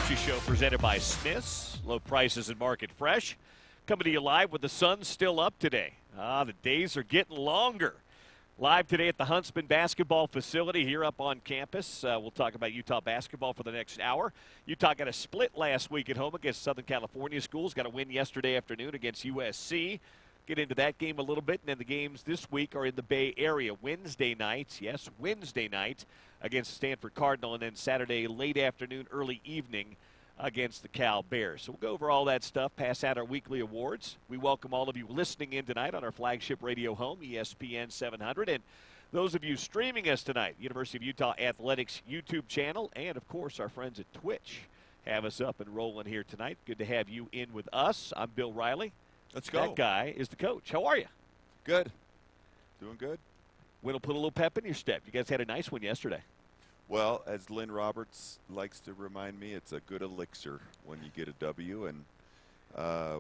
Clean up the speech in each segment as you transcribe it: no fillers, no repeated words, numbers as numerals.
Coaches Show presented by Smith's. Low prices and market fresh. Coming to you live with the sun still up today. The days are getting longer. Live today at the Huntsman basketball facility here up on campus. We'll talk about Utah basketball for the next hour. Utah got a split last week at home against Southern California schools. Got a win yesterday afternoon against USC. Get into that game a little bit, and then the games this week are in the Bay Area. Wednesday night, yes, Wednesday night against Stanford Cardinal, and then Saturday late afternoon, early evening against the Cal Bears. So we'll go over all that stuff, pass out our weekly awards. We welcome all of you listening in tonight on our flagship radio home, ESPN 700, and those of you streaming us tonight, University of Utah Athletics YouTube channel, and, of course, our friends at Twitch have us up and rolling here tonight. Good to have you in with us. I'm Bill Riley. Let's go. That guy is the coach. How are you? Good. Doing good. What'll put a little pep in your step? You guys had a nice one yesterday. Well, as Lynn Roberts likes to remind me, it's a good elixir when you get a W. And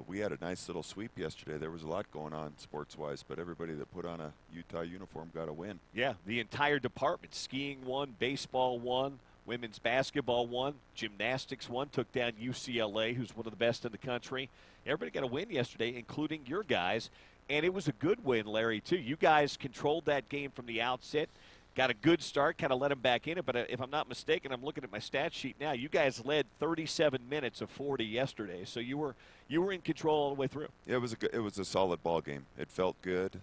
we had a nice little sweep yesterday. There was a lot going on sports-wise, but everybody that put on a Utah uniform got a win. Yeah, the entire department. Skiing won, baseball won, women's basketball won, gymnastics won, took down UCLA, who's one of the best in the country. Everybody got a win yesterday, including your guys. And it was a good win, Larry, too. You guys controlled that game from the outset. Got a good start, kind of let them back in it. But if I'm not mistaken, I'm looking at my stat sheet now. You guys led 37 minutes of 40 yesterday, so you were in control all the way through. Yeah, it was a solid ball game. It felt good.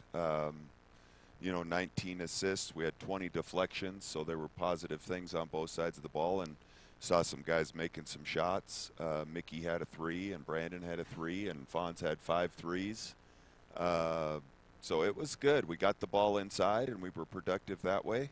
19 assists. We had 20 deflections, so there were positive things on both sides of the ball. And saw some guys making some shots. Mickey had a 3, and Brandon had a 3, and Fonz had 5 threes. So it was good. We got the ball inside, and we were productive that way.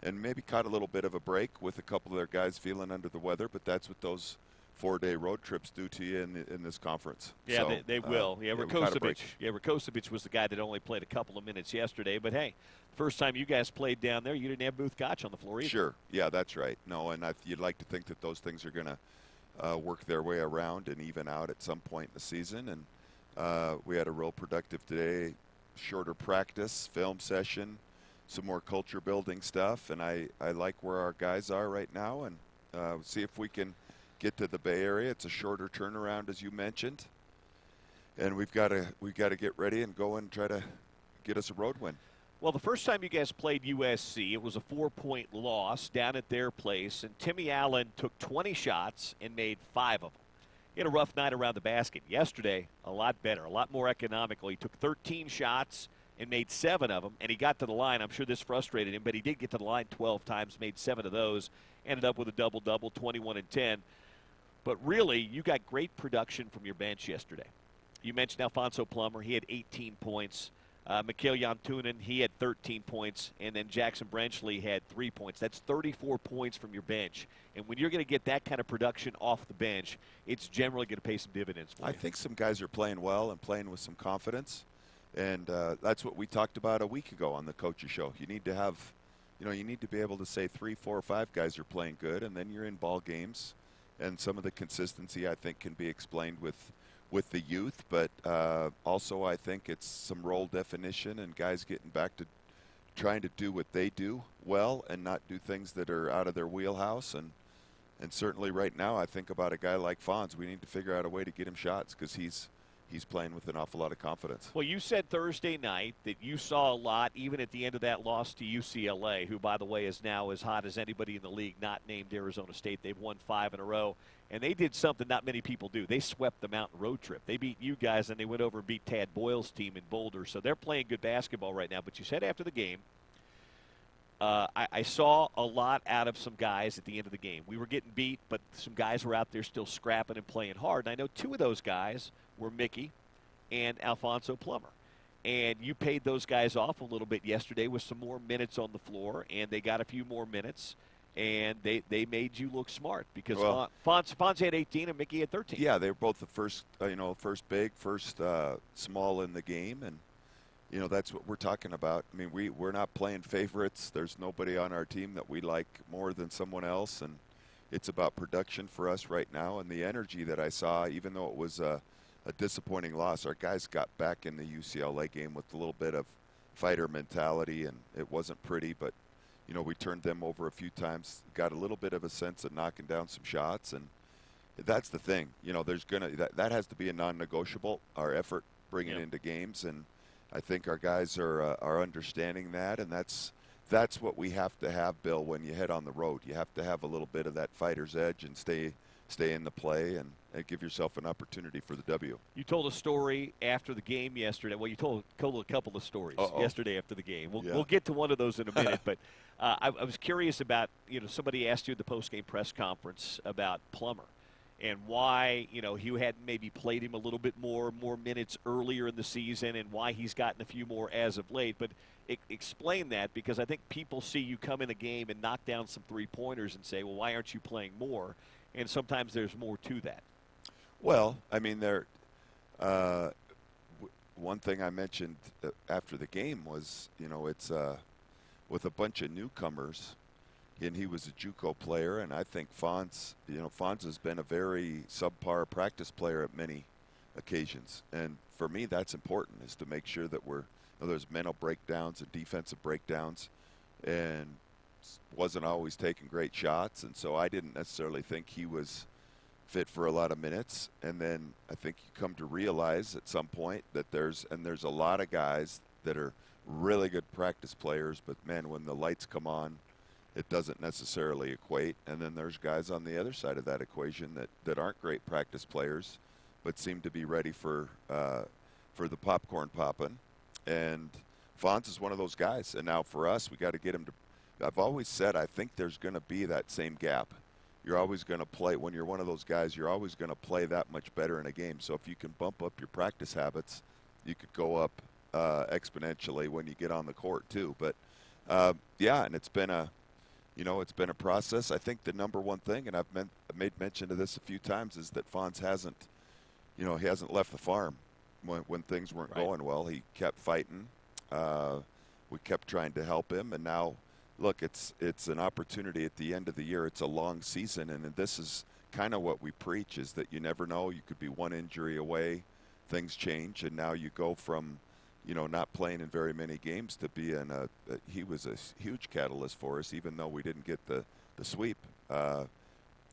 And maybe caught a little bit of a break with a couple of their guys feeling under the weather, but that's what those 4-day road trips do to you in this conference. Yeah, so, they will. Yeah, Rakocevic. Rakocevic was the guy that only played a couple of minutes yesterday. But, hey, first time you guys played down there, you didn't have Booth Koch on the floor either. Sure. Yeah, that's right. No, and you'd like to think that those things are going to work their way around and even out at some point in the season. And we had a real productive day, shorter practice, film session, some more culture-building stuff. And I like where our guys are right now, and see if we can get to the Bay Area. It's a shorter turnaround, as you mentioned, and we've got to get ready and go and try to get us a road win. Well, the first time you guys played USC, it was a 4-point loss down at their place, and Timmy Allen took 20 shots and made 5 of them. He had a rough night around the basket. Yesterday, a lot better, a lot more economical. He took 13 shots and made 7 of them, and he got to the line. I'm sure this frustrated him, but he did get to the line 12 times, made 7 of those, ended up with a double-double, 21 and 10. But really, you got great production from your bench yesterday. You mentioned Alfonso Plummer. He had 18 points. Mikhail Yantunen, he had 13 points. And then Jackson Brenchley had 3 points. That's 34 points from your bench. And when you're going to get that kind of production off the bench, it's generally going to pay some dividends for you. I think some guys are playing well and playing with some confidence. And that's what we talked about a week ago on the Coaches Show. You need to have, you need to be able to say 3, 4, or 5 guys are playing good, and then you're in ball games. And some of the consistency, I think, can be explained with the youth. But also I think it's some role definition and guys getting back to trying to do what they do well and not do things that are out of their wheelhouse. And certainly right now I think about a guy like Fonz. We need to figure out a way to get him shots because he's playing with an awful lot of confidence. Well, you said Thursday night that you saw a lot even at the end of that loss to UCLA, who, by the way, is now as hot as anybody in the league, not named Arizona State. They've won 5 in a row. And they did something not many people do. They swept the mountain road trip. They beat you guys, and they went over and beat Tad Boyle's team in Boulder. So they're playing good basketball right now. But you said after the game, I saw a lot out of some guys at the end of the game. We were getting beat, but some guys were out there still scrapping and playing hard. And I know 2 of those guys were Mickey and Alfonso Plummer. And you paid those guys off a little bit yesterday with some more minutes on the floor, and they got a few more minutes. And they made you look smart because Fonz had 18 and Mickey had 13. Yeah, they were both the first big, first small in the game, and that's what we're talking about. I mean, we're not playing favorites. There's nobody on our team that we like more than someone else, and it's about production for us right now. And the energy that I saw, even though it was a disappointing loss, our guys got back in the UCLA game with a little bit of fighter mentality, and it wasn't pretty, but we turned them over a few times, got a little bit of a sense of knocking down some shots, and That's the thing. There's that has to be a non-negotiable. Our effort bringing into games, and I think our guys are understanding that, and that's what we have to have, Bill. When you head on the road, you have to have a little bit of that fighter's edge and stay in the play and give yourself an opportunity for the W. You told a story after the game yesterday. Well, you told a couple of stories yesterday after the game. We'll get to one of those in a minute, but I was curious about, somebody asked you at the post-game press conference about Plummer and why, you had maybe played him a little bit more minutes earlier in the season and why he's gotten a few more as of late. But explain that, because I think people see you come in a game and knock down some three-pointers and say, well, why aren't you playing more? And sometimes there's more to that. Well, I mean, one thing I mentioned after the game was, it's with a bunch of newcomers, and he was a JUCO player, and I think Fonz has been a very subpar practice player at many occasions. And for me, that's important, is to make sure that there's mental breakdowns and defensive breakdowns, and wasn't always taking great shots, and so I didn't necessarily think he was fit for a lot of minutes. And then I think you come to realize at some point that there's a lot of guys that are really good practice players, but man, when the lights come on, it doesn't necessarily equate. And then there's guys on the other side of that equation that aren't great practice players, but seem to be ready for the popcorn popping. And Fonz is one of those guys. And now for us, we got to get him to. I've always said I think there's going to be that same gap. You're always going to play, when you're one of those guys, you're always going to play that much better in a game. So if you can bump up your practice habits, you could go up exponentially when you get on the court too. But and it's been a process. I think the number one thing, and I've made mention of this a few times, is that Fonz hasn't left the farm when things weren't going well. He kept fighting. We kept trying to help him, and now, look, it's an opportunity at the end of the year. It's a long season, and this is kind of what we preach, is that you never know. You could be one injury away, things change, and now you go from, not playing in very many games to being he was a huge catalyst for us, even though we didn't get the sweep.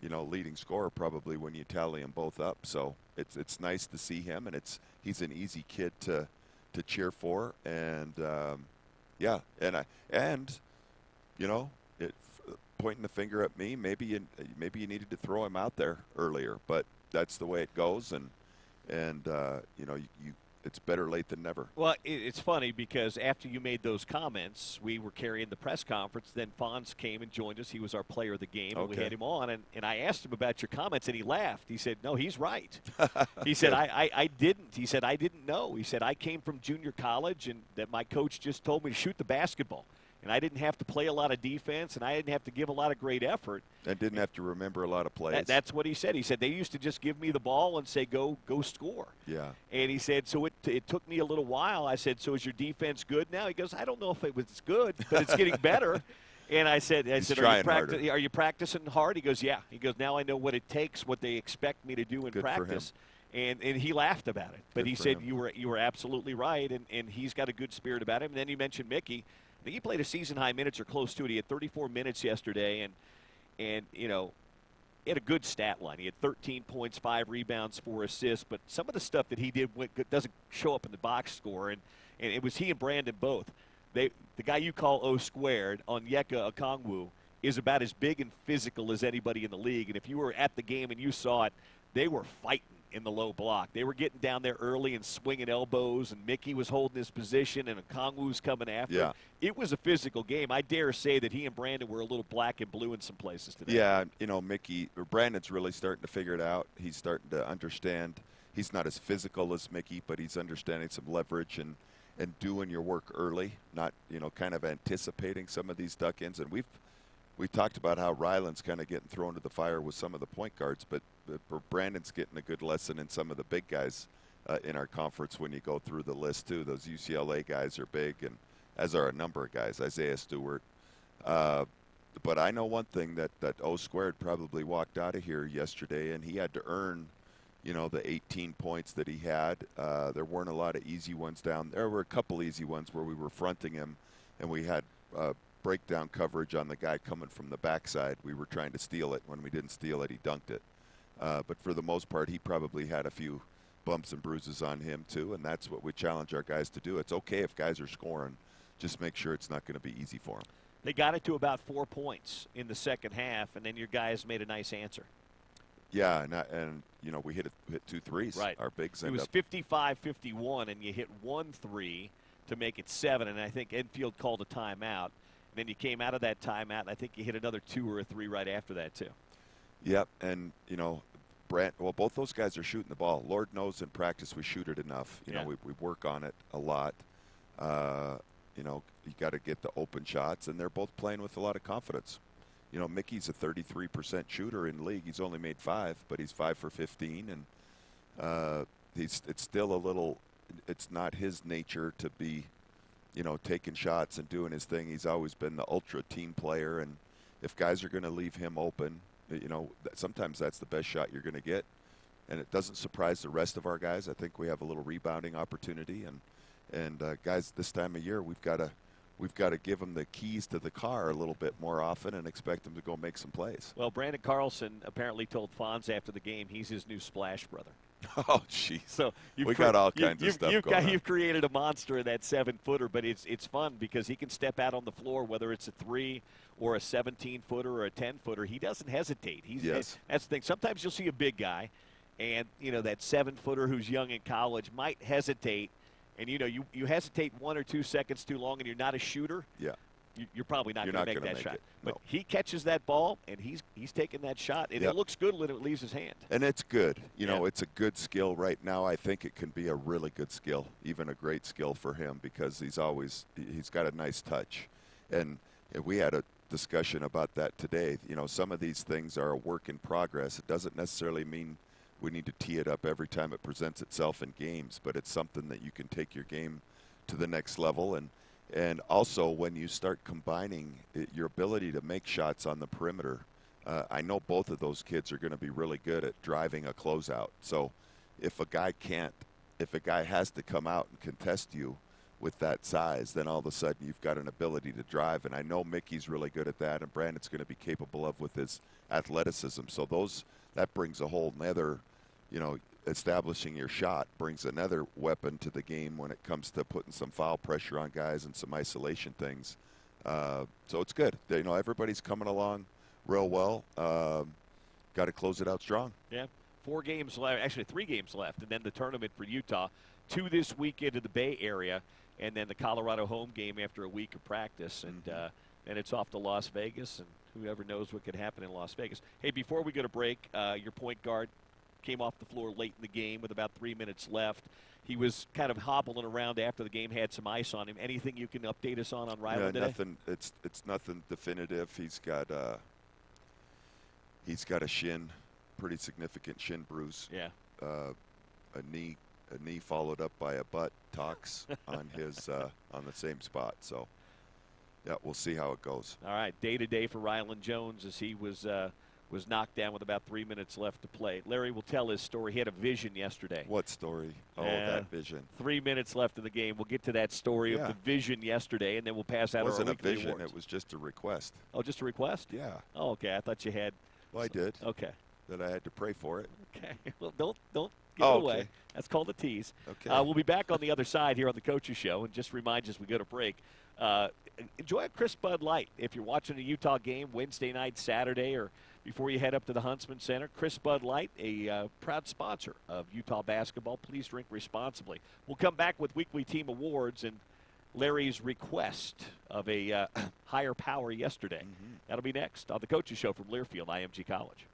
Leading scorer probably when you tally them both up. So it's nice to see him, and he's an easy kid to cheer for, and pointing the finger at me, maybe you needed to throw him out there earlier, but that's the way it goes, and it's better late than never. Well, it's funny because after you made those comments, we were carrying the press conference. Then Fonz came and joined us. He was our player of the game, and we had him on. And I asked him about your comments, and he laughed. He said, no, he's right. He said, I didn't. He said, I didn't know. He said, I came from junior college, and that my coach just told me to shoot the basketball. And I didn't have to play a lot of defense, and I didn't have to give a lot of great effort. And didn't have to remember a lot of plays. That's what he said. He said they used to just give me the ball and say, go score. Yeah. And he said, so it took me a little while. I said, so is your defense good now? He goes, I don't know if it was good, but it's getting better. And I said, are you practicing hard? He goes, yeah. He goes, now I know what it takes, what they expect me to do in practice. And he laughed about it. But he said, you were absolutely right, and he's got a good spirit about him. And then you mentioned Mickey. I think he played a season-high minutes or close to it. He had 34 minutes yesterday, and he had a good stat line. He had 13 points, 5 rebounds, 4 assists. But some of the stuff that he did doesn't show up in the box score, and it was he and Brandon both. The guy you call O squared, Onyeka Okongwu, is about as big and physical as anybody in the league. And if you were at the game and you saw it, they were fighting in the low block. They were getting down there early and swinging elbows, and Mickey was holding his position, and Okongwu was coming after him. It was a physical game. I dare say that he and Brandon were a little black and blue in some places today. Yeah, Brandon's really starting to figure it out. He's starting to understand. He's not as physical as Mickey, but he's understanding some leverage and doing your work early, not, kind of anticipating some of these duck-ins. And we talked about how Ryland's kind of getting thrown to the fire with some of the point guards, but Brandon's getting a good lesson in some of the big guys in our conference when you go through the list, too. Those UCLA guys are big, and as are a number of guys, Isaiah Stewart. But I know one thing, that O squared probably walked out of here yesterday, and he had to earn, the 18 points that he had. There weren't a lot of easy ones down. There were a couple easy ones where we were fronting him, and we had breakdown coverage on the guy coming from the backside. We were trying to steal it. When we didn't steal it, he dunked it. But for the most part, he probably had a few bumps and bruises on him too, and that's what we challenge our guys to do. It's okay if guys are scoring. Just make sure it's not going to be easy for them. They got it to about 4 points in the second half, and then your guys made a nice answer. Yeah, and we hit 2 threes. Right. Our bigs It end was up 55-51, and you hit 1 3 to make it 7, and I think Enfield called a timeout. And then you came out of that timeout, and I think you hit another 2 or a 3 right after that too. Yep, and both those guys are shooting the ball. Lord knows in practice we shoot it enough. You know, we work on it a lot. You got to get the open shots, and they're both playing with a lot of confidence. Mickey's a 33% shooter in league. He's only made 5, but he's 5 for 15, and it's still a little. It's not his nature to be, taking shots and doing his thing. He's always been the ultra team player, and if guys are going to leave him open, sometimes that's the best shot you're going to get, and it doesn't surprise the rest of our guys. I think we have a little rebounding opportunity, and guys, this time of year we've got to give them the keys to the car a little bit more often and expect them to go make some plays. Well, Brandon Carlson apparently told Fonz after the game he's his new Splash brother. Oh, jeez. So we got all kinds of stuff going on. You've created a monster in that 7-footer, but it's fun because he can step out on the floor, whether it's a 3 or a 17-footer or a 10-footer. He doesn't hesitate. Yes. That's the thing. Sometimes you'll see a big guy, and that 7-footer who's young in college might hesitate, and you hesitate 1 or 2 seconds too long, and you're not a shooter. Yeah. You're probably not going to make that shot. No. But he catches that ball, and he's taking that shot, and it looks good when it leaves his hand. And it's good. It's a good skill right now. I think it can be a really good skill, even a great skill for him, because he's got a nice touch. And we had a discussion about that today. Some of these things are a work in progress. It doesn't necessarily mean we need to tee it up every time it presents itself in games, but it's something that you can take your game to the next level. And also, when you start combining your ability to make shots on the perimeter, I know both of those kids are going to be really good at driving a closeout. So if a guy has to come out and contest you with that size, then all of a sudden you've got an ability to drive. And I know Mickey's really good at that, and Brandon's going to be capable of with his athleticism. So that brings a whole nother, establishing your shot brings another weapon to the game when it comes to putting some foul pressure on guys and some isolation things. So it's good. Everybody's coming along real well. Got to close it out strong. Yeah, 4 games left. Actually, 3 games left, and then the tournament for Utah. 2 this weekend in the Bay Area, and then the Colorado home game after a week of practice. And then it's off to Las Vegas, and whoever knows what could happen in Las Vegas. Hey, before we go to break, your point guard came off the floor late in the game with about 3 minutes left. He was kind of hobbling around after the game, had some ice on him. Anything you can update us on Ryland today? Nothing. It's nothing definitive. He's got a pretty significant shin bruise. Yeah. A knee followed up by a butt tox on his on the same spot. So yeah, we'll see how it goes. All right, day to day for Ryland Jones as he was knocked down with about 3 minutes left to play. Larry will tell his story. He had a vision yesterday. What story? Oh, that vision. 3 minutes left in the game. We'll get to that story of the vision yesterday, and then we'll pass out our weekly awards. It wasn't a vision. It was just a request. Oh, just a request? Yeah. Oh, okay. I thought you had. Well, I did. Okay. That I had to pray for it. Okay. Well, don't give it away. Okay. That's called a tease. Okay. We'll be back on the other side here on the Coaches Show, and just remind you as we go to break. Enjoy a crisp Bud Light if you're watching a Utah game Wednesday night, Saturday, or before you head up to the Huntsman Center. Crisp Bud Light, a proud sponsor of Utah basketball. Please drink responsibly. We'll come back with weekly team awards and Larry's request of a higher power yesterday. That'll be next on the Coaches Show from Learfield, IMG College.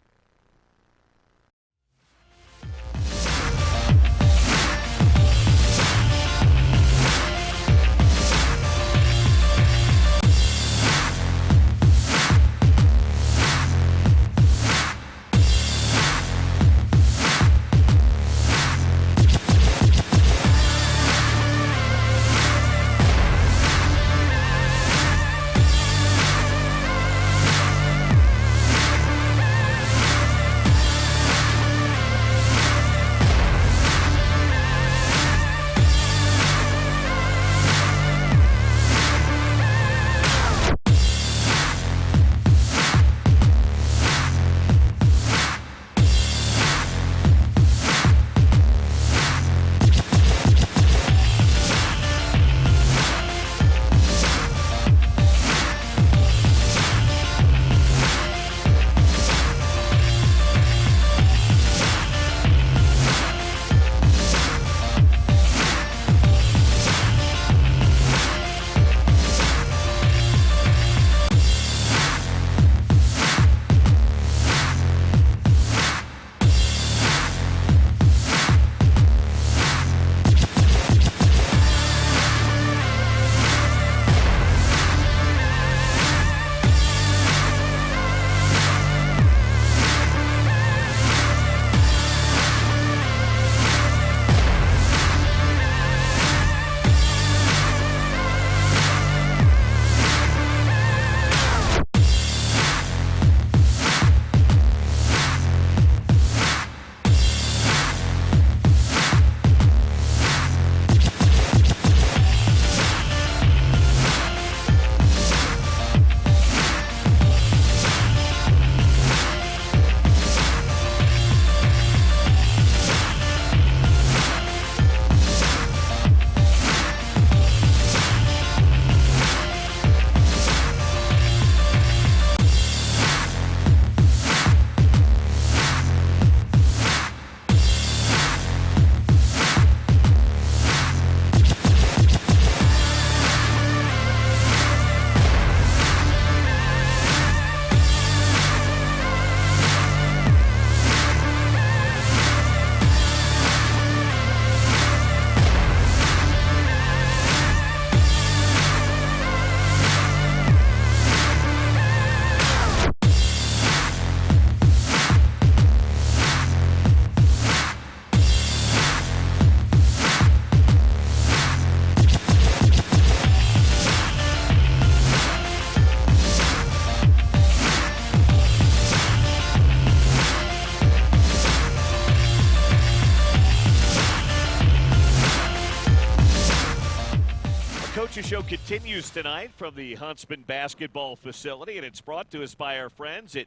Coach's Show continues tonight from the Huntsman basketball facility, and it's brought to us by our friends at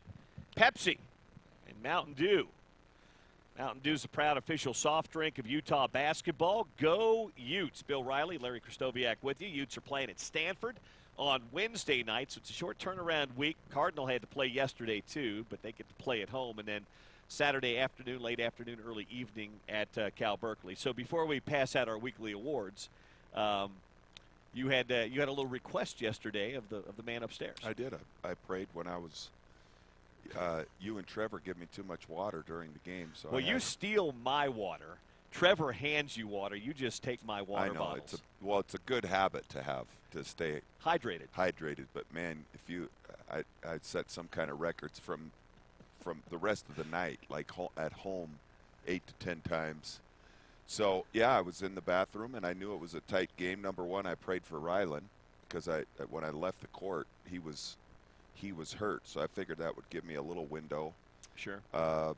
Pepsi and Mountain Dew. Mountain Dew is a proud official soft drink of Utah basketball. Go Utes. Bill Riley, Larry Krystkowiak with you. Utes are playing at Stanford on Wednesday night, so it's a short turnaround week. Cardinal had to play yesterday too, but they get to play at home, and then Saturday afternoon, late afternoon, early evening at Cal Berkeley. So before we pass out our weekly awards, you had a little request yesterday of the man upstairs. I did. I prayed when I was. You and Trevor give me too much water during the game, so. Well, you steal my water. Trevor hands you water. You just take my water I know. bottles. It's a good habit to have to stay hydrated. But man, I set some kind of records from the rest of the night, like at home, 8 to 10 times. So, yeah, I was in the bathroom, and I knew it was a tight game. Number one, I prayed for Rylan because when I left the court, he was hurt. So I figured that would give me a little window. Sure. And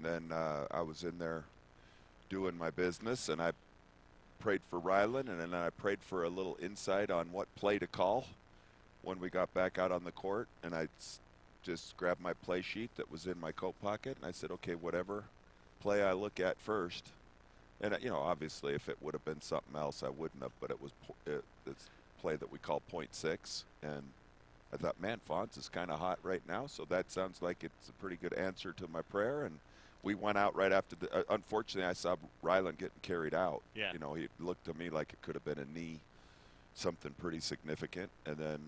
then I was in there doing my business, and I prayed for Rylan, and then I prayed for a little insight on what play to call when we got back out on the court. And I just grabbed my play sheet that was in my coat pocket, and I said, okay, whatever play I look at first. And, obviously if it would have been something else, I wouldn't have, but it's play that we call .6. And I thought, man, Fonz is kind of hot right now, so that sounds like it's a pretty good answer to my prayer. And we went out right after unfortunately, I saw Rylan getting carried out. Yeah. He looked to me like it could have been a knee, something pretty significant, and then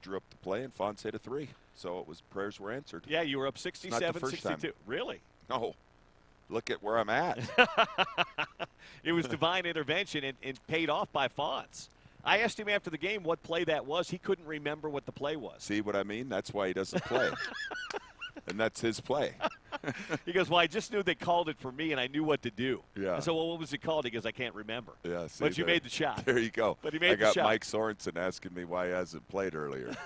drew up the play, and Fonz hit a three. So prayers were answered. Yeah, you were up 67-62. Really? No. Look at where I'm at. It was divine intervention and paid off by Fonz. I asked him after the game what play that was. He couldn't remember what the play was. See what I mean? That's why he doesn't play. And that's his play. He goes, well, I just knew they called it for me, and I knew what to do. Yeah. I said, well, what was it called? He goes, I can't remember. Yeah. See, but you made the shot. There you go. But he made the shot. I got Mike Sorensen asking me why he hasn't played earlier.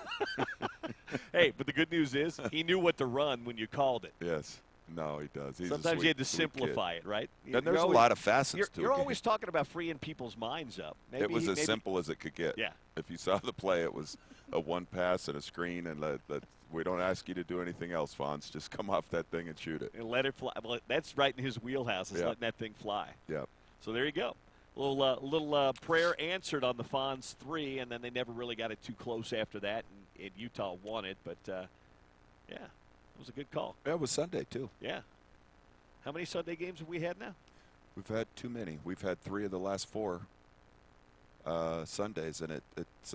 Hey, but the good news is he knew what to run when you called it. Yes. No, he does. Sometimes you had to simplify it, right? Then there's a lot of facets to it. You're always talking about freeing people's minds up. It was as simple as it could get. Yeah. If you saw the play, it was a one pass and a screen, and we don't ask you to do anything else, Fonz. Just come off that thing and shoot it. And let it fly. Well, that's right in his wheelhouse, is letting that thing fly. Yeah. So there you go. Little prayer answered on the Fonz three, and then they never really got it too close after that, and Utah won it. But, yeah, it was a good call. Yeah, it was Sunday, too. Yeah. How many Sunday games have we had now? We've had too many. We've had 3 of the last 4 Sundays, and it's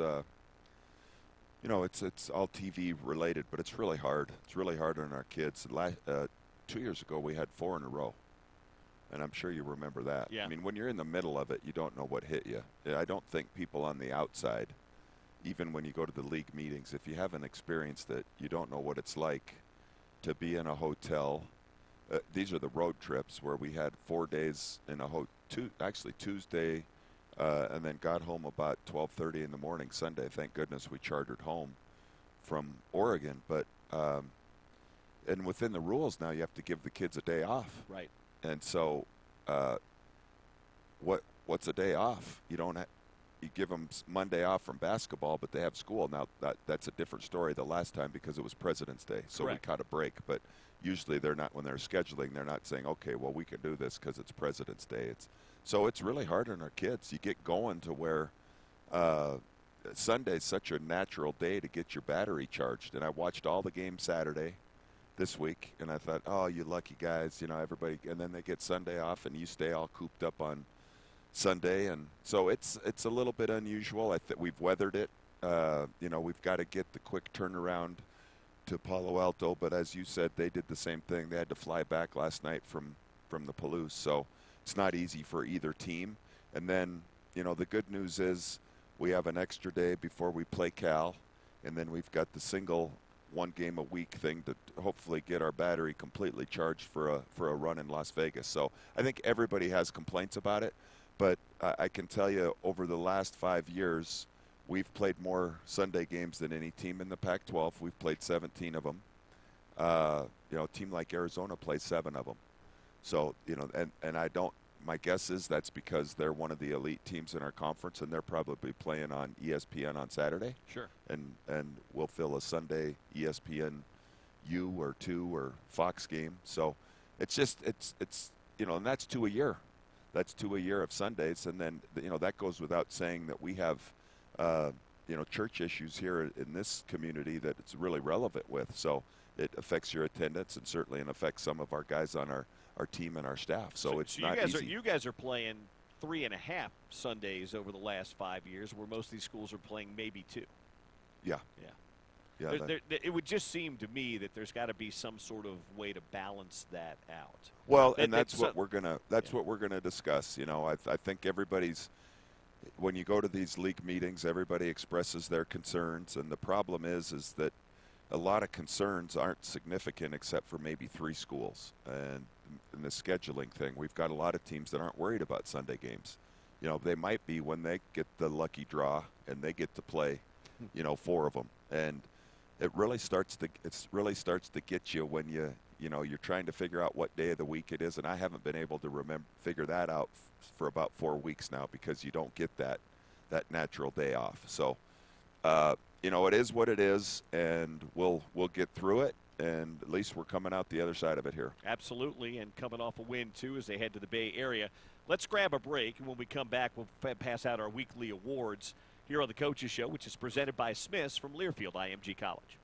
it's all TV related, but it's really hard. It's really hard on our kids. 2 years ago, we had 4 in a row, and I'm sure you remember that. Yeah. I mean, when you're in the middle of it, you don't know what hit you. I don't think people on the outside, even when you go to the league meetings, if you haven't experienced it, you don't know what it's like to be in a hotel. These are the road trips where we had 4 days in a actually Tuesday, and then got home about 12:30 in the morning Sunday. Thank goodness we chartered home from Oregon. But and within the rules now, you have to give the kids a day off. Right. And so, what's a day off? You give them Monday off from basketball, but they have school. Now that's a different story the last time because it was President's Day, so Correct. We caught a break. But usually they're not, when they're scheduling, they're not saying, okay, well, we can do this because it's President's Day. So it's really hard on our kids. You get going to where Sunday's such a natural day to get your battery charged. And I watched all the games Saturday this week, and I thought, oh, you lucky guys, everybody. And then they get Sunday off, and you stay all cooped up on Sunday. And so it's a little bit unusual. I think we've weathered it. We've got to get the quick turnaround to Palo Alto, but as you said, they did the same thing. They had to fly back last night from the Palouse, so it's not easy for either team. And then, the good news is we have an extra day before we play Cal, and then we've got the single 1 game a week thing to hopefully get our battery completely charged for a run in Las Vegas. So I think everybody has complaints about it, but I can tell you over the last 5 years, we've played more Sunday games than any team in the Pac-12. We've played 17 of them. A team like Arizona plays 7 of them. So, and I don't my guess is that's because they're one of the elite teams in our conference, and they're probably playing on ESPN on Saturday. Sure. And we'll fill a Sunday ESPN U or 2 or Fox game. So it's and that's 2 a year. That's 2 a year of Sundays, and then that goes without saying that we have church issues here in this community that it's really relevant with. So it affects your attendance, and certainly it affects some of our guys on our team and our staff. So it's not easy. You guys are playing 3.5 Sundays over the last 5 years, where most of these schools are playing maybe 2. Yeah. It would just seem to me that there's got to be some sort of way to balance that out. Well, and that's what we're gonna discuss. I think everybody's, when you go to these league meetings, everybody expresses their concerns, and the problem is that a lot of concerns aren't significant except for maybe 3 schools. And in the scheduling thing, we've got a lot of teams that aren't worried about Sunday games. They might be when they get the lucky draw and they get to play, 4 of them. And it really starts to get you when you're trying to figure out what day of the week it is. And I haven't been able to figure that out for about 4 weeks now, because you don't get that natural day off. So, it is what it is, and we'll get through it, and at least we're coming out the other side of it here. Absolutely, and coming off a win, too, as they head to the Bay Area. Let's grab a break, and when we come back, we'll pass out our weekly awards here on the Coaches Show, which is presented by Smith's from Learfield IMG College.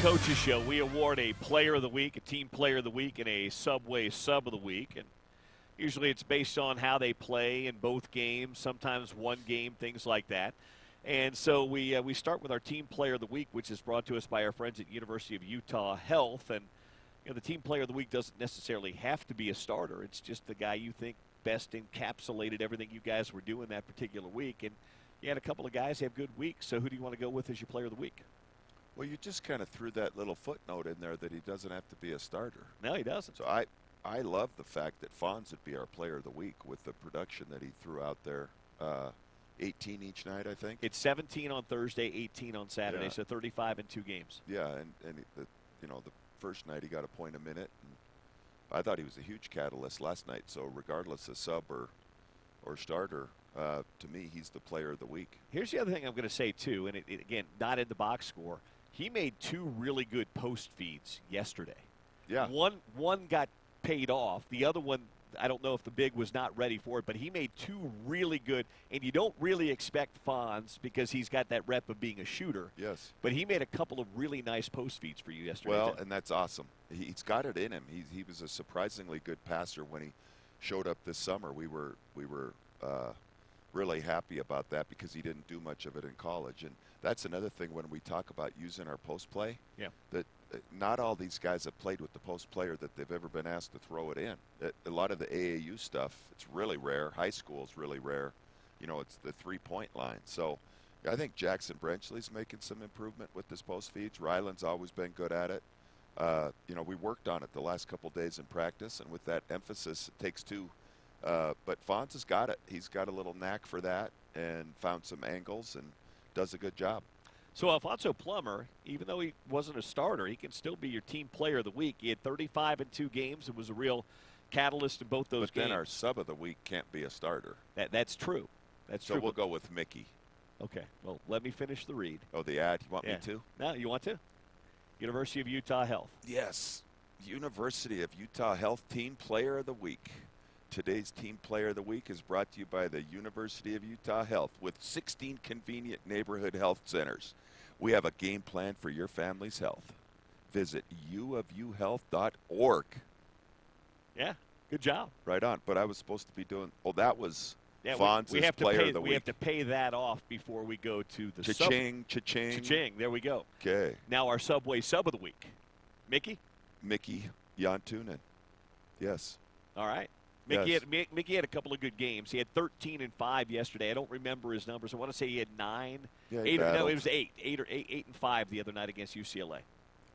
Coaches Show, we award a Player of the Week, a Team Player of the Week, and a Subway Sub of the Week. And usually it's based on how they play in both games, sometimes one game, things like that. And so we start with our Team Player of the Week, which is brought to us by our friends at University of Utah Health. And the Team Player of the Week doesn't necessarily have to be a starter. It's just the guy you think best encapsulated everything you guys were doing that particular week. And you had a couple of guys have good weeks. So who do you want to go with as your Player of the Week? Well, you just kind of threw that little footnote in there that he doesn't have to be a starter. No, he doesn't. So I love the fact that Fonz would be our Player of the Week with the production that he threw out there. 18 each night, I think. It's 17 on Thursday, 18 on Saturday, Yeah. so 35 in 2 games. Yeah, and the first night he got a point a minute. And I thought he was a huge catalyst last night. So regardless of sub or starter, to me, he's the Player of the Week. Here's the other thing I'm going to say, too, and it again, not in the box score. He made 2 really good post feeds yesterday. Yeah. One got paid off. The other one, I don't know if the big was not ready for it, but he made 2 really good. And you don't really expect Fonz because he's got that rep of being a shooter. Yes. But he made a couple of really nice post feeds for you yesterday. Well, and that's awesome. He's got it in him. He was a surprisingly good passer when he showed up this summer. We were really happy about that because he didn't do much of it in college. And that's another thing when we talk about using our post play. Yeah. That not all these guys have played with the post player that they've ever been asked to throw it in. A lot of the AAU stuff, it's really rare. High school is really rare. It's the 3-point line. So I think Jackson Brenchley's making some improvement with this post feeds. Ryland's always been good at it. We worked on it the last couple days in practice, and with that emphasis, it takes 2. But Fonz has got it. He's got a little knack for that and found some angles and does a good job. So Alfonso Plummer, even though he wasn't a starter, he can still be your Team Player of the Week. He had 35 in 2 games and was a real catalyst in both those games. But then our sub of the week can't be a starter. That's true. That's so true. So we'll go with Mickey. Okay. Well, let me finish the read. Oh, the ad? You want me to? No, you want to? University of Utah Health. Yes. University of Utah Health Team Player of the Week. Today's Team Player of the Week is brought to you by the University of Utah Health with 16 convenient neighborhood health centers. We have a game plan for your family's health. Visit uofuhealth.org. Yeah, good job. Right on. But I was supposed to be doing – that was Fonz's we have to Player pay, of the Week. We have to pay that off before we go to the Cha-ching, cha-ching. Cha-ching. There we go. Okay. Now our Subway Sub of the Week. Mickey? Mickey Yantunen. Yes. All right. Mickey had a couple of good games. He had 13 and 5 yesterday. I don't remember his numbers. I want to say he had 9. Yeah, it was 8 and 5 the other night against UCLA.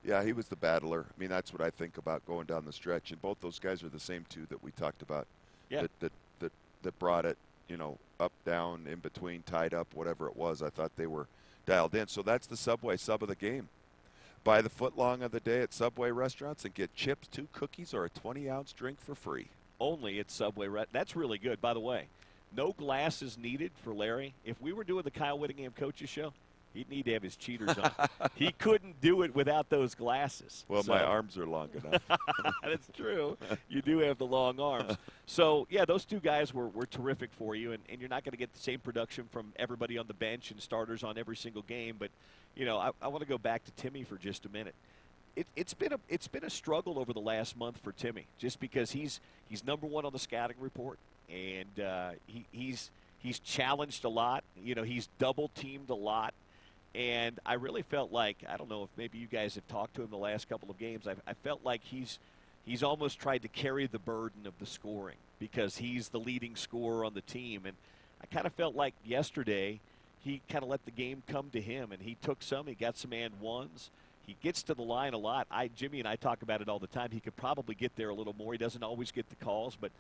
Yeah, he was the battler. I mean, that's what I think about going down the stretch. And both those guys are the same 2 that we talked about. Yeah. That brought it, up, down, in between, tied up, whatever it was. I thought they were dialed in. So that's the Subway sub of the game. Buy the footlong of the day at Subway restaurants and get chips, 2 cookies, or a 20-ounce drink for free. Only at Subway. That's really good, by the way. No glasses needed for Larry. If we were doing the Kyle Whittingham Coaches Show, he'd need to have his cheaters on. He couldn't do it without those glasses. Well, my arms are long enough. That's true. You do have the long arms. So, yeah, those 2 guys were terrific for you, and you're not going to get the same production from everybody on the bench and starters on every single game. But, I want to go back to Timmy for just a minute. It's been a struggle over the last month for Timmy, just because he's number 1 on the scouting report, and he's challenged a lot. He's double teamed a lot, and I really felt like, I don't know if maybe you guys have talked to him the last couple of games. I felt like he's almost tried to carry the burden of the scoring because he's the leading scorer on the team, and I kind of felt like yesterday he kind of let the game come to him, and he took some. He got some and ones. He gets to the line a lot. Jimmy and I talk about it all the time. He could probably get there a little more. He doesn't always get the calls, but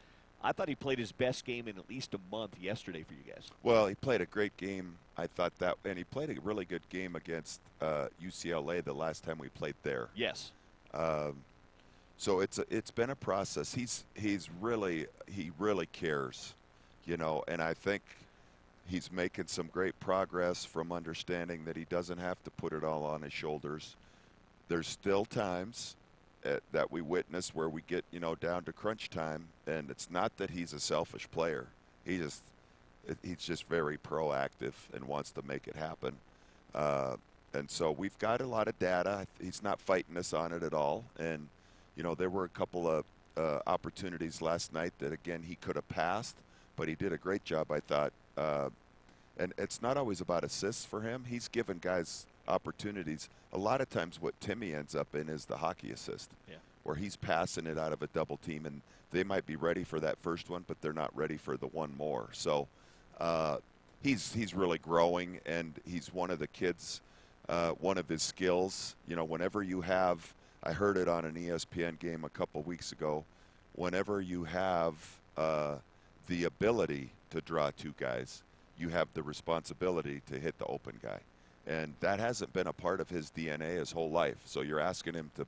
I thought he played his best game in at least a month yesterday for you guys. Well, he played a great game. I thought that, and he played a really good game against UCLA the last time we played there. Yes. So it's been a process. He really cares, and I think he's making some great progress from understanding that he doesn't have to put it all on his shoulders. There's still times that we witness where we get, down to crunch time, and it's not that he's a selfish player. He's just very proactive and wants to make it happen. And so we've got a lot of data. He's not fighting us on it at all. And, there were a couple of opportunities last night that, again, he could have passed, but he did a great job, I thought, And it's not always about assists for him. He's given guys opportunities. A lot of times what Timmy ends up in is the hockey assist, where he's passing it out of a double team, and they might be ready for that first one, but they're not ready for the one more. So he's really growing, and he's one of the kids, one of his skills. You know, whenever you have, I heard it on an ESPN game a couple weeks ago, whenever you have the ability to draw two guys, you have the responsibility to hit the open guy. And that hasn't been a part of his DNA his whole life. So you're asking him to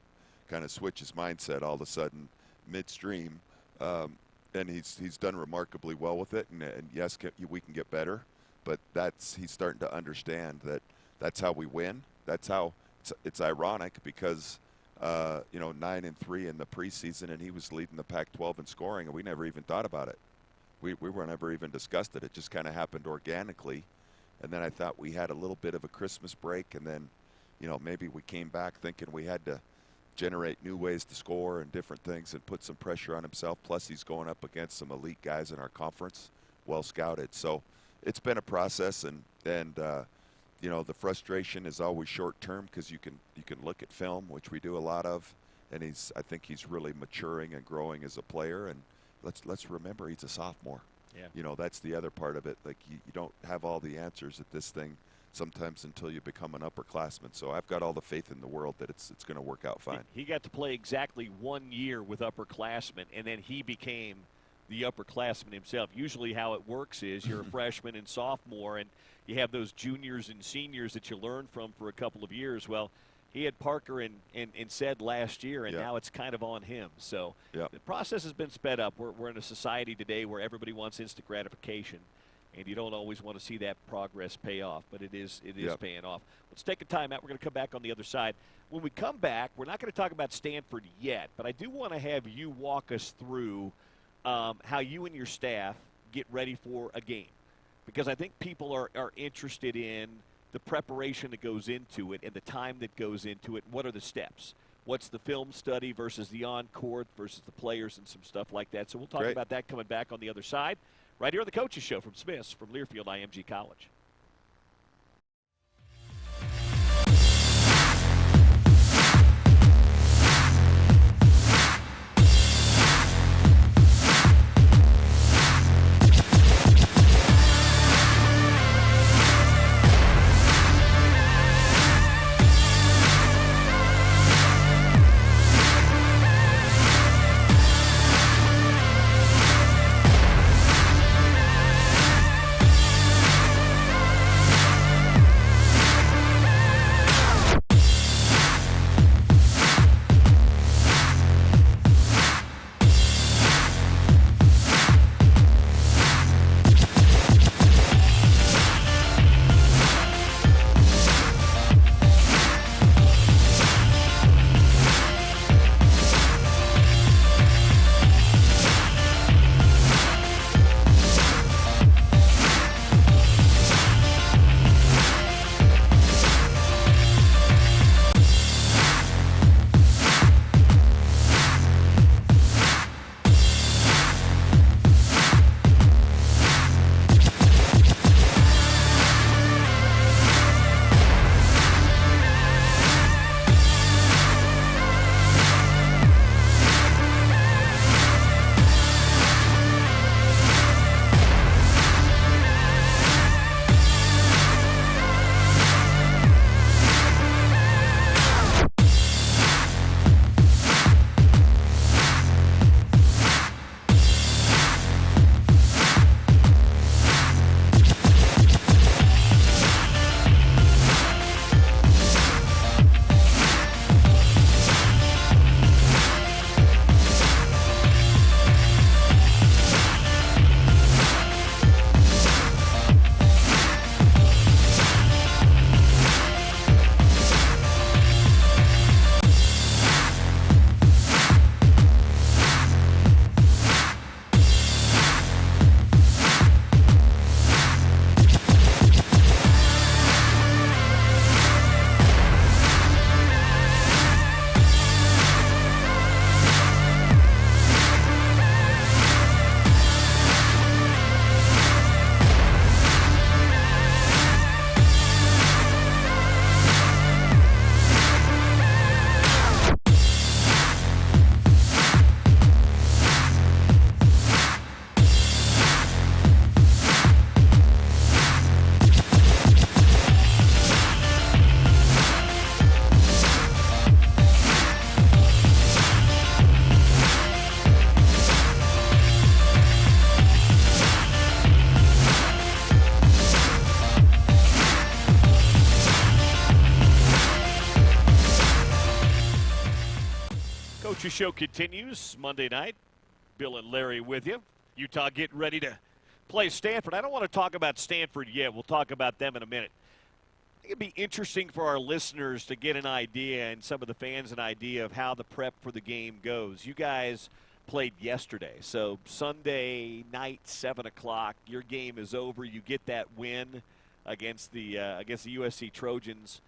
kind of switch his mindset all of a sudden midstream. And he's done remarkably well with it. And yes, we can get better. But he's starting to understand that that's how we win. That's how it's ironic because, 9-3 in the preseason, and he was leading the Pac-12 in scoring, and we never even thought about it. We were never even discussed it. It just kind of happened organically. And then I thought we had a little bit of a Christmas break, and then, maybe we came back thinking we had to generate new ways to score and different things and put some pressure on himself. Plus, he's going up against some elite guys in our conference, well scouted. So it's been a process, and the frustration is always short term because you can look at film, which we do a lot of, and I think he's really maturing and growing as a player. And let's remember he's a sophomore. Yeah. That's the other part of it. Like you don't have all the answers at this thing sometimes until you become an upperclassman. So I've got all the faith in the world that it's going to work out fine. He got to play exactly 1 year with upperclassmen, and then he became the upperclassman himself. Usually how it works is you're a freshman and sophomore, and you have those juniors and seniors that you learn from for a couple of years. Well, he had Parker and said last year, and now it's kind of on him. So the process has been sped up. We're in a society today where everybody wants instant gratification, and you don't always want to see that progress pay off, but it is paying off. Let's take a timeout. We're going to come back on the other side. When we come back, we're not going to talk about Stanford yet, but I do want to have you walk us through how you and your staff get ready for a game, because I think people are interested in the preparation that goes into it and the time that goes into it. What are the steps? What's the film study versus the on-court versus the players and some stuff like that. So we'll talk about that coming back on the other side right here on the Coaches Show from Smith's from Learfield IMG College. Coach's Show continues Monday night. Bill and Larry with you. Utah getting ready to play Stanford. I don't want to talk about Stanford yet. We'll talk about them in a minute. I think it'd be interesting for our listeners to get an idea, and some of the fans an idea, of how the prep for the game goes. You guys played yesterday, so Sunday night, 7 o'clock, your game is over. You get that win against the USC Trojans.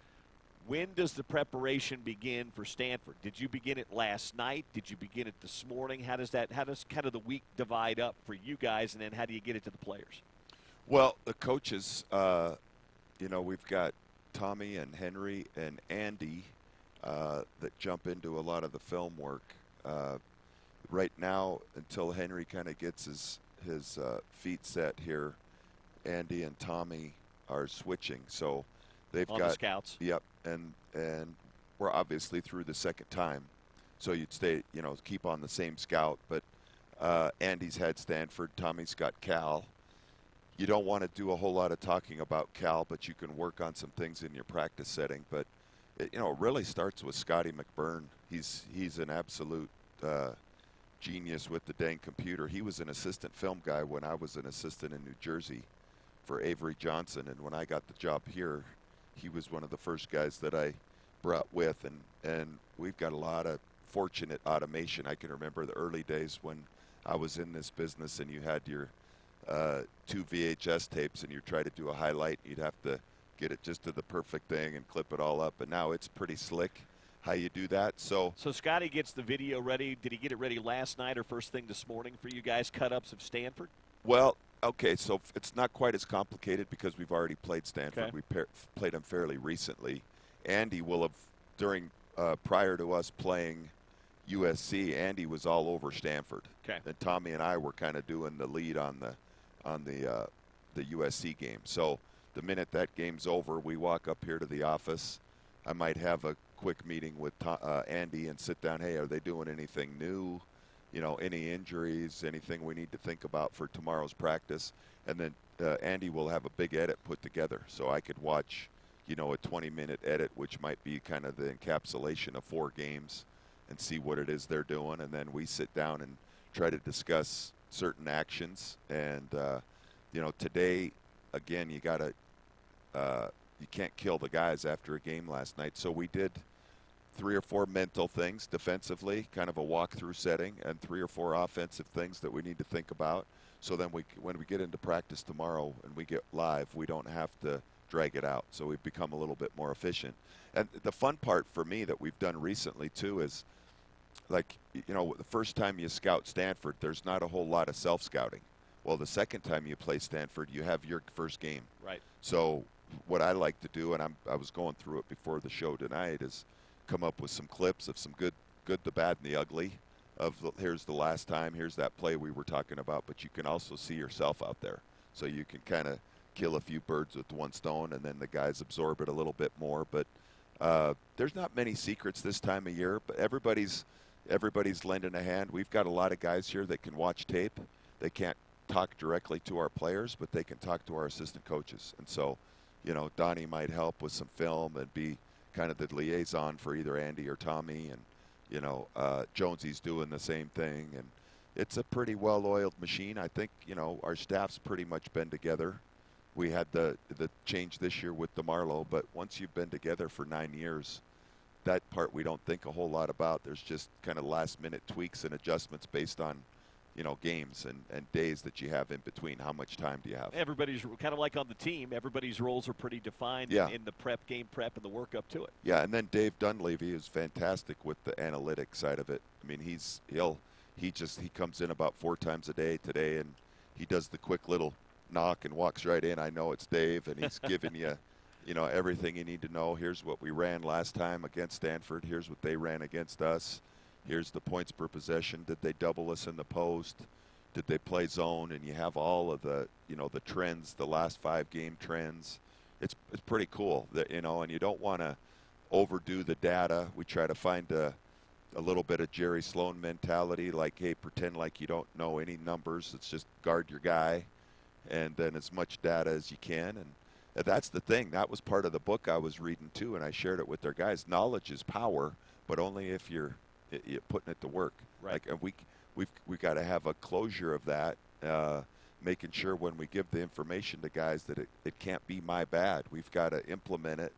When does the preparation begin for Stanford? Did you begin it last night? Did you begin it this morning? How does kind of the week divide up for you guys, and then how do you get it to the players? Well, the coaches, we've got Tommy and Henry and Andy that jump into a lot of the film work. Right now, until Henry kind of gets his feet set here, Andy and Tommy are switching. So they've got the scouts. Yep, and we're obviously through the second time, so you'd stay, keep on the same scout. But Andy's had Stanford, Tommy's got Cal. You don't want to do a whole lot of talking about Cal, but you can work on some things in your practice setting. But it really starts with Scotty McBurn. He's an absolute genius with the dang computer. He was an assistant film guy when I was an assistant in New Jersey for Avery Johnson, and when I got the job here, he was one of the first guys that I brought with, and we've got a lot of fortunate automation. I can remember the early days when I was in this business and you had your 2 VHS tapes and you try to do a highlight, you'd have to get it just to the perfect thing and clip it all up, but now it's pretty slick how you do that. So Scotty gets the video ready. Did he get it ready last night or first thing this morning for you guys, cut-ups of Stanford? Well, okay, so it's not quite as complicated because we've already played Stanford. Okay. We played them fairly recently. Andy will have, prior to us playing USC, Andy was all over Stanford. Okay. And Tommy and I were kind of doing the lead on the USC game. So the minute that game's over, we walk up here to the office. I might have a quick meeting with Andy and sit down. Hey, are they doing anything new? Any injuries, anything we need to think about for tomorrow's practice. And then Andy will have a big edit put together. So I could watch, a 20-minute edit, which might be kind of the encapsulation of 4 games, and see what it is they're doing. And then we sit down and try to discuss certain actions. And, today, again, you can't kill the guys after a game last night. So we did 3 or 4 mental things defensively, kind of a walkthrough setting, and 3 or 4 offensive things that we need to think about. So then when we get into practice tomorrow and we get live, we don't have to drag it out. So we've become a little bit more efficient. And the fun part for me that we've done recently too is, the first time you scout Stanford, there's not a whole lot of self-scouting. Well, the second time you play Stanford, you have your first game. Right. So what I like to do, and I was going through it before the show tonight, is come up with some clips of some good, the bad, and the ugly here's the last time, here's that play we were talking about, but you can also see yourself out there. So you can kind of kill a few birds with one stone, and then the guys absorb it a little bit more. But there's not many secrets this time of year, but everybody's lending a hand. We've got a lot of guys here that can watch tape. They can't talk directly to our players, but they can talk to our assistant coaches. And so, Donnie might help with some film and be kind of the liaison for either Andy or Tommy, and Jonesy's doing the same thing, and it's a pretty well-oiled machine. I think our staff's pretty much been together. We had the change this year with DeMarlo, but once you've been together for 9 years, that part we don't think a whole lot about. There's just kind of last-minute tweaks and adjustments based on games and days that you have in between. How much time do you have? Everybody's kind of like on the team. Everybody's roles are pretty defined in the game prep, and the work up to it. Yeah, and then Dave Dunleavy is fantastic with the analytic side of it. I mean, he comes in about 4 times a day today, and he does the quick little knock and walks right in. I know it's Dave, and he's giving you, everything you need to know. Here's what we ran last time against Stanford. Here's what they ran against us. Here's the points per possession. Did they double us in the post? Did they play zone? And you have all of the, the trends, the last 5 game trends. It's pretty cool that, and you don't want to overdo the data. We try to find a little bit of Jerry Sloan mentality, like, hey, pretend like you don't know any numbers. It's just guard your guy, and then as much data as you can. And that's the thing. That was part of the book I was reading too, and I shared it with their guys. Knowledge is power, but only if you're putting it to work. Right. Like we've got to have a closure of that, making sure when we give the information to guys that it can't be my bad. We've got to implement it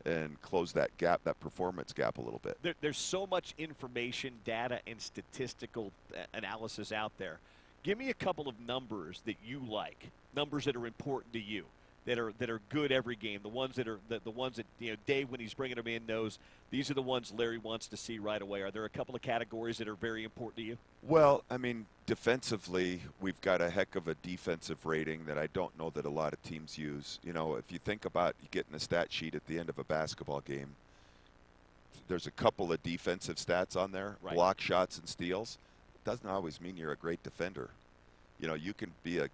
and close that gap, that performance gap a little bit. There's so much information, data, and statistical analysis out there. Give me a couple of numbers that you like, numbers that are important to you, that are good every game, the ones that Dave, when he's bringing them in, knows these are the ones Larry wants to see right away. Are there a couple of categories that are very important to you? Well, I mean, defensively, we've got a heck of a defensive rating that I don't know that a lot of teams use. You know, if you think about getting a stat sheet at the end of a basketball game, there's a couple of defensive stats on there, right. Block shots and steals. It doesn't always mean you're a great defender. You know, you can be a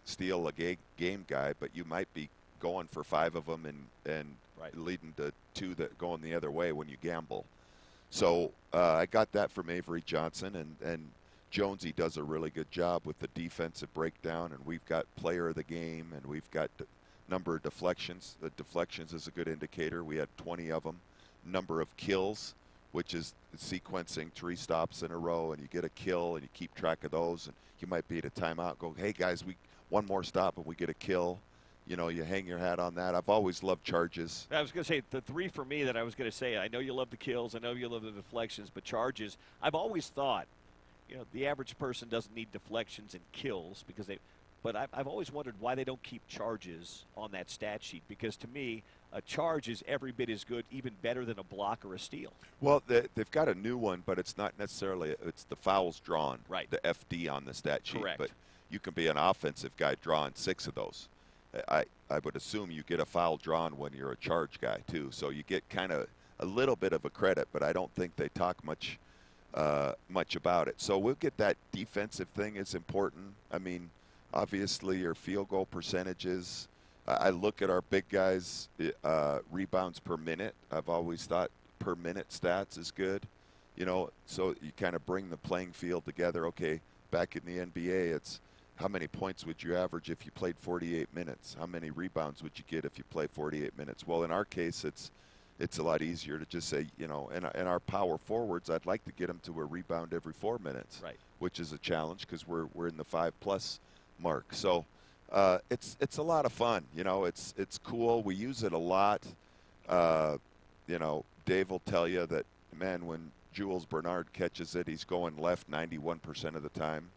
steal a game guy, but you might be going for 5 of them and right. leading to 2 that going the other way when you gamble. So I got that from Avery Johnson, and Jonesy does a really good job with the defensive breakdown, and we've got player of the game, and we've got number of deflections. The deflections is a good indicator. We had 20 of them. Number of kills, which is sequencing 3 stops in a row, and you get a kill, and you keep track of those, and you might be at a timeout, go, hey, guys, one more stop, and we get a kill. You know, you hang your hat on that. I've always loved charges. I was going to say, the 3 for me that I was going to say, I know you love the kills, I know you love the deflections, but charges, I've always thought, you know, the average person doesn't need deflections and kills but I've always wondered why they don't keep charges on that stat sheet, because to me, a charge is every bit as good, even better than a block or a steal. Well, they've got a new one, but it's not necessarily, it's the fouls drawn, right. The FD on the stat sheet. Correct. But you can be an offensive guy drawing 6 of those. I would assume you get a foul drawn when you're a charge guy, too. So you get kind of a little bit of a credit, but I don't think they talk much about it. So we'll get that defensive thing is important. I mean, obviously your field goal percentages. I look at our big guys' rebounds per minute. I've always thought per minute stats is good. You know, so you kind of bring the playing field together. Okay, back in the NBA, it's how many points would you average if you played 48 minutes? How many rebounds would you get if you play 48 minutes? Well, in our case, it's a lot easier to just say, you know, and our power forwards, I'd like to get them to a rebound every 4 minutes, right. Which is a challenge because we're in the 5+ mark. So it's a lot of fun. You know, it's cool. We use it a lot. You know, Dave will tell you that, man, when Jules Bernard catches it, he's going left 91% of the time.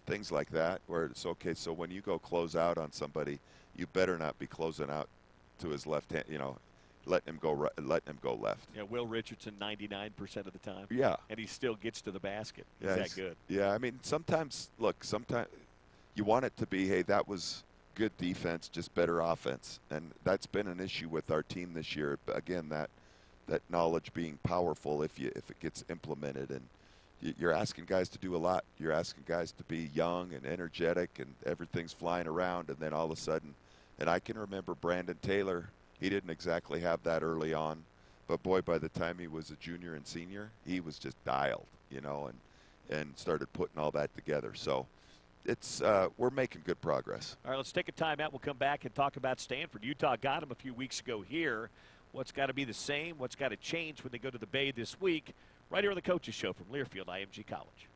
Things like that, where it's okay. So when you go close out on somebody, you better not be closing out to his left hand. You know, letting him go right, letting him go left. Yeah, Will Richardson 99% of the time. Yeah, and he still gets to the basket. Yeah, He's that good. Yeah, I mean, sometimes you want it to be, hey, that was good defense, just better offense, and that's been an issue with our team this year. Again, that knowledge being powerful if it gets implemented, and you're asking guys to do a lot. You're asking guys to be young and energetic, and everything's flying around, and then all of a sudden, and I can remember Brandon Taylor. He didn't exactly have that early on, but boy, by the time he was a junior and senior, he was just dialed, you know, and started putting all that together. So it's we're making good progress. All right, let's take a timeout. We'll come back and talk about Stanford. Utah got them a few weeks ago here. What's got to be the same? What's got to change when they go to the Bay this week? Right here on the Coaches Show from Learfield IMG College.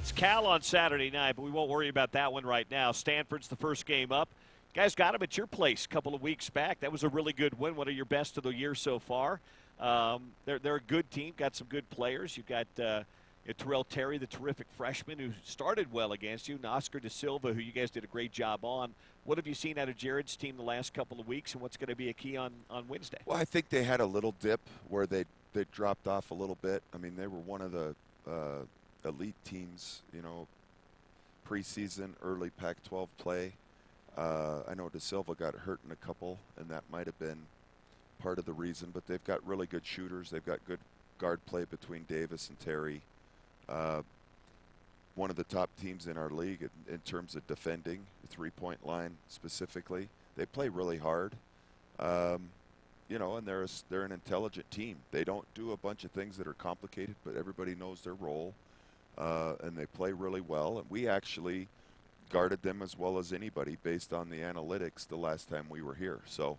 It's Cal on Saturday night, but we won't worry about that one right now. Stanford's the first game up. You guys got them at your place a couple of weeks back. That was a really good win, one of your best of the year so far. They're a good team, got some good players. You've got Terrell Terry, the terrific freshman who started well against you, and Oscar Da Silva, who you guys did a great job on. What have you seen out of Jared's team the last couple of weeks, and what's going to be a key on Wednesday? Well, I think they had a little dip where they dropped off a little bit. I mean, they were one of the elite teams, preseason, early Pac-12 play. I know Da Silva got hurt in a couple, and that might have been part of the reason, but they've got really good shooters. They've got good guard play between Davis and Terry. One of the top teams in our league in terms of defending, the three-point line specifically. They play really hard, and they're an intelligent team. They don't do a bunch of things that are complicated, but everybody knows their role, and they play really well. And we actually guarded them as well as anybody based on the analytics the last time we were here. So,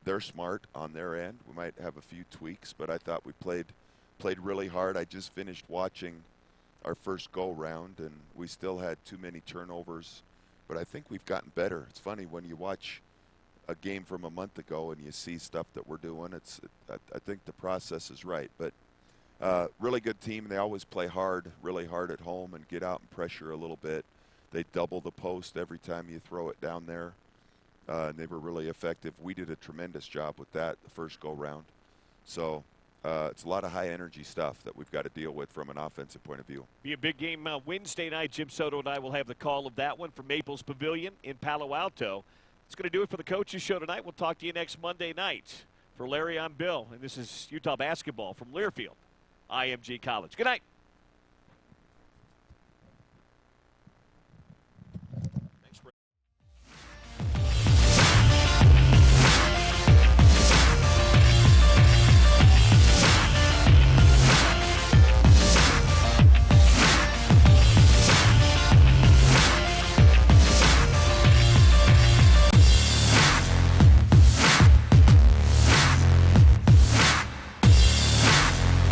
they're smart on their end. We might have a few tweaks, but I thought we played really hard. I just finished watching our first go-round, and we still had too many turnovers, but I think we've gotten better. It's funny when you watch a game from a month ago and you see stuff that we're doing. I think the process is right, but really good team. They always play hard, really hard at home, and get out and pressure a little bit. They double the post every time you throw it down there, and they were really effective. We did a tremendous job with that the first go-round. So it's a lot of high-energy stuff that we've got to deal with from an offensive point of view. Be a big game Wednesday night. Jim Soto and I will have the call of that one from Maples Pavilion in Palo Alto. That's going to do it for the Coaches Show tonight. We'll talk to you next Monday night. For Larry, I'm Bill, and this is Utah Basketball from Learfield, IMG College. Good night.